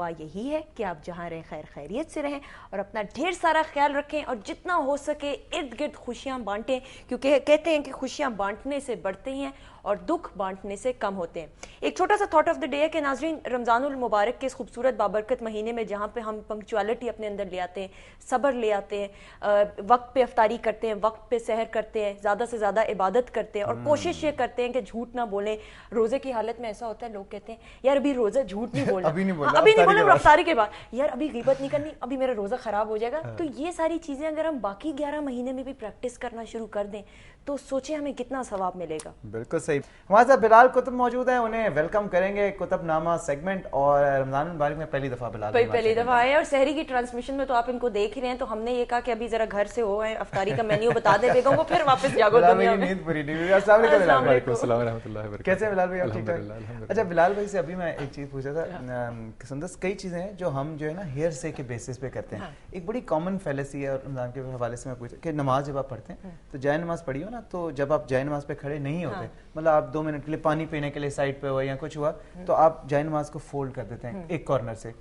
دعا یہی ہے کہ آپ جہاں رہیں خیر خیریت سے رہیں اور اپنا ڈھیر سارا خیال رکھیں اور جتنا ہو سکے ارد گرد خوشیاں بانٹیں، کیونکہ کہتے ہیں کہ خوشیاں بانٹنے سے بڑھتے ہیں اور دکھ بانٹنے سے کم ہوتے ہیں۔ ایک چھوٹا سا تھاٹ آف دا ڈے ہے کہ ناظرین، رمضان المبارک کے اس خوبصورت بابرکت مہینے میں جہاں پہ ہم پنکچوالٹی اپنے اندر لے آتے ہیں، صبر لے آتے ہیں، وقت پہ افطاری کرتے ہیں، وقت پہ سحر کرتے ہیں، زیادہ سے زیادہ عبادت کرتے ہیں اور کوشش یہ کرتے ہیں کہ جھوٹ نہ بولیں۔ روزے کی حالت میں ایسا ہوتا ہے لوگ کہتے ہیں یار ابھی روزہ جھوٹ نہیں بولنا، ابھی نہیں بولنا، افطاری کے بعد یار ابھی غیبت نہیں کرنی، ابھی میرا روزہ خراب ہو جائے گا۔ تو یہ ساری چیزیں اگر ہم باقی 11 مہینے میں بھی پریکٹس کرنا شروع کر دیں تو سوچیں ہمیں کتنا ثواب ملے گا۔ بالکل صحیح۔ ہمارے ساتھ بلال کتب موجود ہیں، انہیں ویلکم کریں گے کتب نامہ سیگمنٹ، اور رمضان المبارک میں پہلی دفعہ بلال پہلی دفعہ آئے اور سحری کی ٹرانسمیشن میں تو آپ ان کو دیکھ ہی رہے ہیں، تو ہم نے یہ کہا کہ ابھی ذرا گھر سے ہو آئے، افطاری کا مینیو بتا دیں بیگم کو، پھر واپس جاگو دنیا میں۔ نیند پوری نہیں ہوئی۔ السلام علیکم بلال بھائی۔ السلام ورحمۃ اللہ وبرکاتہ۔ کیسے ہیں بلال بھائی؟ آپ ٹھیک ٹھاک؟ اچھا بلال بھائی سے ابھی میں ایک چیز پوچھا تھا کہ سندس کئی چیزیں ہیں جو ہم جو ہے نا ہیئر سے کے بیسس پہ کرتے ہیں۔ ایک بڑی کامن فیلسی ہے اور رمضان کے حوالے سے میں پوچھا کہ نماز جب آپ پڑھتے ہیں تو جائے نماز پڑھی ہو نا، تو جب آپ جائے نماز پہ کھڑے نہیں ہوتے، مطلب آپ 2 منٹ کے لیے پانی پینے کے لیے سائڈ پہ ہوا یا کچھ ہوا، تو آپ جائے نماز کو فولڈ کر دیتے ہیں ایک کارنر سے،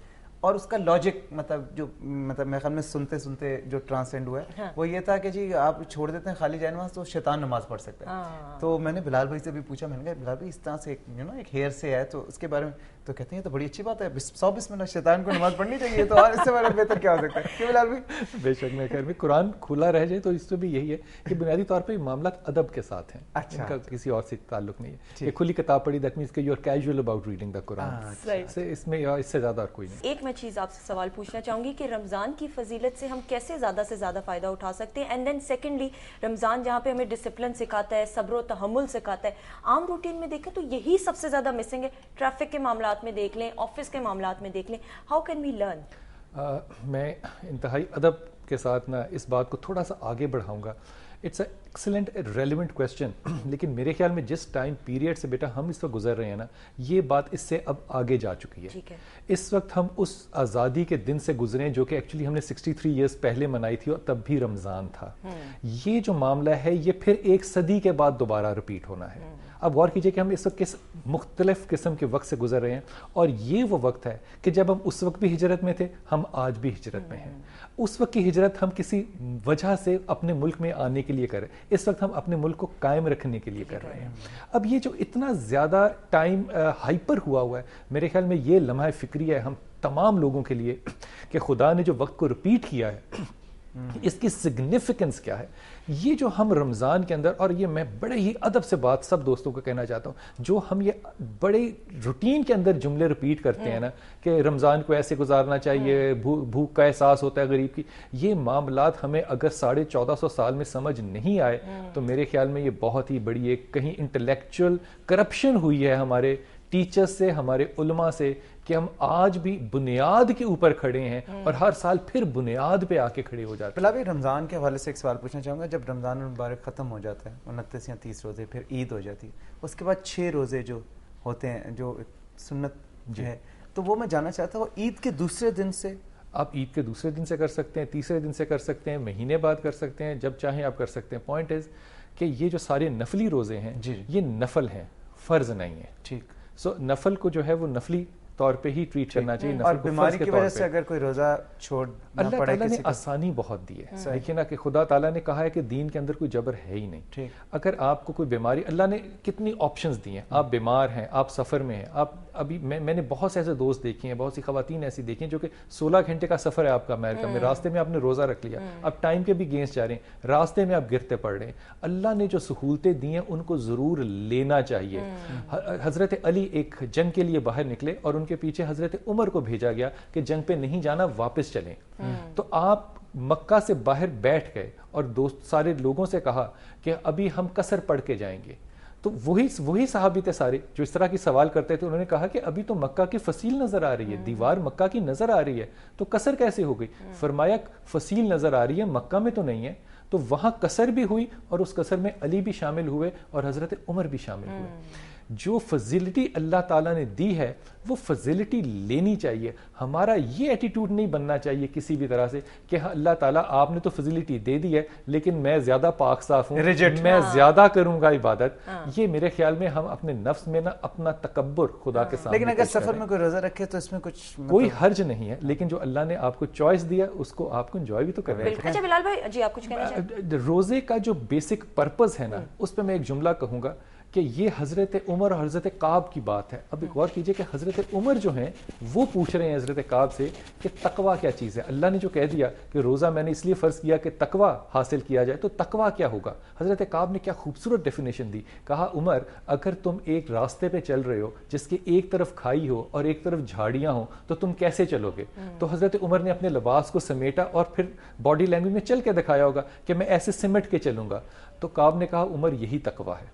اور اس کا لاجک مطلب میرے خیال میں سنتے سنتے جو ٹرانسینڈ ہوا ہے وہ یہ تھا کہ جی آپ چھوڑ دیتے ہیں خالی جائے نماز تو شیطان نماز پڑھ سکتا ہے۔ تو میں نے بلال بھائی سے بھی پوچھا، میں نے کہا بلال بھائی اس طرح سے ایک ہیئر سے ہے تو اس کے بارے میں تو کہتے ہیں تو بڑی اچھی بات ہے، 100 بسم اللہ، شیطان کو نماز پڑھنی چاہیے، تو اور اس سے بڑا بہتر کیا ہو سکتا ہے؟ کہ بلال بھائی بے شک میں خیر میں قرآن کھلا رہ جائے تو اس سے بھی یہی ہے کہ بنیادی طور پہ معاملات ادب کے ساتھ ہیں، ان کا کسی اور سے تعلق نہیں ہے۔ یہ کھلی کتاب پڑھی، دیٹ مینس کہ you are casual about reading the Quran, اس میں اس سے زیادہ اور کوئی نہیں۔ ایک میں چیز آپ سے سوال پوچھنا چاہوں گی کہ رمضان کی فضیلت سے ہم کیسے زیادہ سے زیادہ فائدہ اٹھا سکتے ہیں، اینڈ دین سیکنڈلی رمضان جہاں پہ ہمیں ڈسپلن سکھاتا ہے، صبر و تحمل سکھاتا ہے، عام روٹین میں دیکھیں تو یہی سب سے زیادہ مسنگ ہے۔ ٹریفک کے معاملات میں دیکھ لیں، آفس کے معاملات میں دیکھ لیں، ہاؤ کین وی لرن؟ میں انتہائی ادب کے ساتھ نا اس بات کو تھوڑا سا آگے بڑھاؤں گا۔ It's a excellent relevant question, لیکن میرے خیال میں جس ٹائم پیریڈ سے بیٹا ہم اس وقت گزر رہے ہیں نا، یہ بات اس سے اب آگے جا چکی ہے۔ اس وقت ہم اس آزادی کے دن سے گزرے ہیں جو کہ ایکچولی ہم نے 63 ایئرس پہلے منائی تھی اور تب بھی رمضان تھا۔ یہ جو معاملہ ہے یہ پھر 1 صدی کے بعد دوبارہ رپیٹ ہونا ہے۔ اب غور کیجئے کہ ہم اس وقت کس مختلف قسم کے وقت سے گزر رہے ہیں، اور یہ وہ وقت ہے کہ جب ہم اس وقت بھی ہجرت میں تھے، ہم آج بھی ہجرت میں ہیں۔ اس وقت کی ہجرت ہم کسی وجہ سے اپنے ملک میں آنے کے لیے کر رہے ہیں، اس وقت ہم اپنے ملک کو قائم رکھنے کے لیے کر رہے ہیں۔ اب یہ جو اتنا زیادہ ٹائم ہائپر ہوا ہے، میرے خیال میں یہ لمحہ فکری ہے ہم تمام لوگوں کے لیے کہ خدا نے جو وقت کو رپیٹ کیا ہے اس کی سگنیفیکنس کیا ہے۔ یہ جو ہم رمضان کے اندر، اور یہ میں بڑے ہی ادب سے بات سب دوستوں کو کہنا چاہتا ہوں، جو ہم یہ بڑے روٹین کے اندر جملے رپیٹ کرتے ہیں نا کہ رمضان کو ایسے گزارنا چاہیے، بھوک کا احساس ہوتا ہے غریب کی، یہ معاملات ہمیں اگر 1450 سال میں سمجھ نہیں آئے تو میرے خیال میں یہ بہت ہی بڑی ایک کہیں انٹلیکچوئل کرپشن ہوئی ہے ہمارے ٹیچرز سے، ہمارے علماء سے، کہ ہم آج بھی بنیاد کے اوپر کھڑے ہیں اور ہر سال پھر بنیاد پہ آ کے کھڑے ہو جاتے ہیں۔ بلال بھائی رمضان کے حوالے سے ایک سوال پوچھنا چاہوں گا، جب رمضان المبارک ختم ہو جاتا ہے 29 یا 30 روزے، پھر عید ہو جاتی ہے، اس کے بعد 6 روزے جو ہوتے ہیں جو سنت جو ہے، تو وہ میں جاننا چاہتا ہوں عید کے دوسرے دن سے آپ عید کے دوسرے دن سے کر سکتے ہیں، تیسرے دن سے کر سکتے ہیں، مہینے بعد کر سکتے ہیں، جب چاہیں آپ کر سکتے ہیں۔ پوائنٹ از کہ یہ جو سارے نفلی روزے ہیں یہ نفل ہیں، فرض نہیں ہیں۔ ٹھیک، سو نفل کو جو ہے وہ نفلی طور پہ ہی ٹریٹ کرنا چاہیے۔ اور بیماری کی وجہ سے اگر کوئی روزہ چھوڑ اللہ تعالیٰ نے آسانی بہت دی ہے۔ دیکھیے نا کہ خدا تعالیٰ نے کہا ہے کہ دین کے اندر کوئی جبر ہے ہی نہیں۔ اگر آپ کو کوئی بیماری، اللہ نے کتنی آپشنز دی ہیں، آپ بیمار ہیں، آپ سفر میں ہیں، آپ ابھی میں نے بہت سے ایسے دوست دیکھے ہیں، بہت سی خواتین ایسی دیکھی ہیں جو کہ 16 گھنٹے کا سفر ہے آپ کا امریکہ میں، راستے میں آپ نے روزہ رکھ لیا، آپ ٹائم کے بھی اگینسٹ جا رہے ہیں، راستے میں آپ گرتے پڑ رہے ہیں۔ اللہ نے جو سہولتیں دی ہیں ان کو ضرور لینا چاہیے۔ حضرت علی ایک جنگ کے لیے باہر نکلے اور ان کے پیچھے حضرت عمر کو بھیجا گیا کہ جنگ پہ نہیں جانا، واپس چلیں۔ تو آپ مکہ سے باہر بیٹھ گئے اور دوست سارے لوگوں سے کہا کہ ابھی ہم قصر پڑھ کے جائیں گے۔ تو وہی صحابی تھے سارے جو اس طرح کی سوال کرتے تھے، انہوں نے کہا کہ ابھی تو مکہ کی فصیل نظر آ رہی ہے، دیوار مکہ کی نظر آ رہی ہے، تو قصر کیسے ہو گئی؟ فرمایا فصیل نظر آ رہی ہے، مکہ میں تو نہیں ہے۔ تو وہاں قصر بھی ہوئی اور اس قصر میں علی بھی شامل ہوئے اور حضرت عمر بھی شامل ہوئے۔ جو فضیلٹی اللہ تعالیٰ نے دی ہے وہ فضیلٹی لینی چاہیے. ہمارا یہ ایٹیٹیوڈ نہیں بننا چاہیے کسی بھی طرح سے کہ ہاں اللہ تعالیٰ آپ نے تو فضیلٹی دے دی ہے لیکن میں زیادہ پاک صاف ہوں, میں زیادہ کروں گا عبادت. یہ میرے خیال میں ہم اپنے نفس میں نا اپنا تکبر خدا کے سامنے. لیکن اگر سفر میں کوئی روزہ رکھے تو اس میں کچھ کوئی حرج نہیں ہے, لیکن جو اللہ نے آپ کو چوائس دیا اس کو آپ کو انجوائے بھی تو کرنا ہے. اچھا بلال بھائی جی آپ کچھ کہنا چاہیں؟ روزے کا جو بیسک پرپز ہے نا اس پہ میں ایک جملہ کہوں گا کہ یہ حضرت عمر اور حضرت کعب کی بات ہے. اب غور کیجئے کہ حضرت عمر جو ہیں وہ پوچھ رہے ہیں حضرت کعب سے کہ تقویٰ کیا چیز ہے. اللہ نے جو کہہ دیا کہ روزہ میں نے اس لیے فرض کیا کہ تقویٰ حاصل کیا جائے, تو تقویٰ کیا ہوگا. حضرت کعب نے کیا خوبصورت ڈیفینیشن دی. کہا عمر اگر تم ایک راستے پہ چل رہے ہو جس کے ایک طرف کھائی ہو اور ایک طرف جھاڑیاں ہوں تو تم کیسے چلو گے. تو حضرت عمر نے اپنے لباس کو سمیٹا اور پھر باڈی لینگویج میں چل کے دکھایا ہوگا کہ میں ایسے سمٹ کے چلوں گا. تو کعب نے کہا عمر یہی تقویٰ ہے,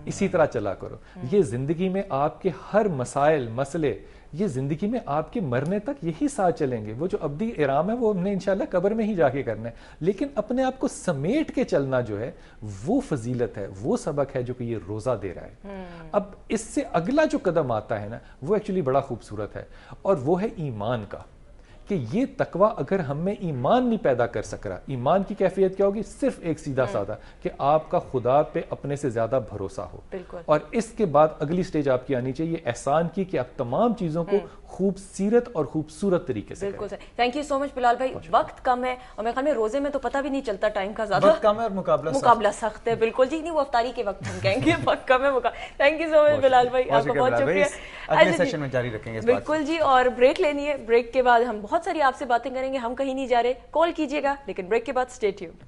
اسی طرح چلا کرو. یہ زندگی میں آپ کے ہر مسائل مسئلے یہ زندگی میں آپ کے مرنے تک یہی ساتھ چلیں گے. وہ جو ابدی ارام ہے وہ ہم نے انشاءاللہ قبر میں ہی جا کے کرنا ہے, لیکن اپنے آپ کو سمیٹ کے چلنا جو ہے وہ فضیلت ہے, وہ سبق ہے جو کہ یہ روزہ دے رہا ہے. اب اس سے اگلا جو قدم آتا ہے نا وہ ایکچولی بڑا خوبصورت ہے, اور وہ ہے ایمان کا. کہ یہ تقویٰ اگر ہم میں ایمان نہیں پیدا کر سک رہا, ایمان کی کیفیت کیا ہوگی؟ صرف ایک سیدھا سادہ کہ آپ کا خدا پہ اپنے سے زیادہ بھروسہ ہو. اور اس کے بعد اگلی سٹیج آپ کی آنی چاہیے احسان کی, کہ آپ تمام چیزوں کو خوبصورت اور خوبصورت طریقے سے. بالکل. تھینک یو سو مچ بلال بھائی. وقت کم ہے اور میرے خیال میں روزے میں تو پتہ بھی نہیں چلتا ٹائم کا, زیادہ وقت کم ہے اور مقابلہ سخت ہے. بالکل جی, نہیں وہ افطاری کے وقت ہم کہیں گے وقت کم ہے. تھینک یو سو مچ بلال بھائی, آپ کا بہت شکریہ. اگلے سیشن میں جاری رکھیں گے. بالکل جی, اور بریک لینی ہے. بریک کے بعد ہم بہت ساری آپ سے باتیں کریں گے. ہم کہیں نہیں جا رہے, کال کیجیے گا, لیکن بریک کے بعد اسٹے ٹیونڈ.